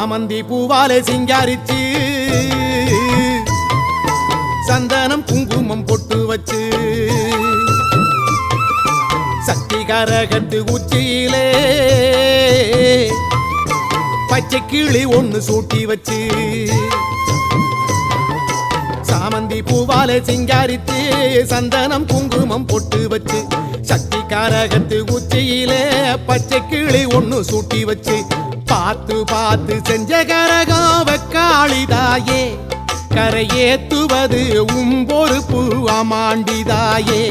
சாமந்தி பூவாலே சிங்காரிச்சு சந்தனம் குங்குமம் பொட்டு வச்சு சக்தி கரகத்து உச்சியிலே பச்சை கிளி ஒண்ணு சூட்டி வச்சு சாமந்தி பூவாலே சிங்காரித்து சந்தனம் குங்குமம் பொட்டு வச்சு சக்தி கரகத்து உச்சியிலே பச்சை கிளி ஒண்ணு சூட்டி வச்சு பார்த்து பார்த்து செஞ்ச கரகம் வெக்காளிதாயே கரையேத்துவது உம்பொறுப்பு அமாண்டிதாயே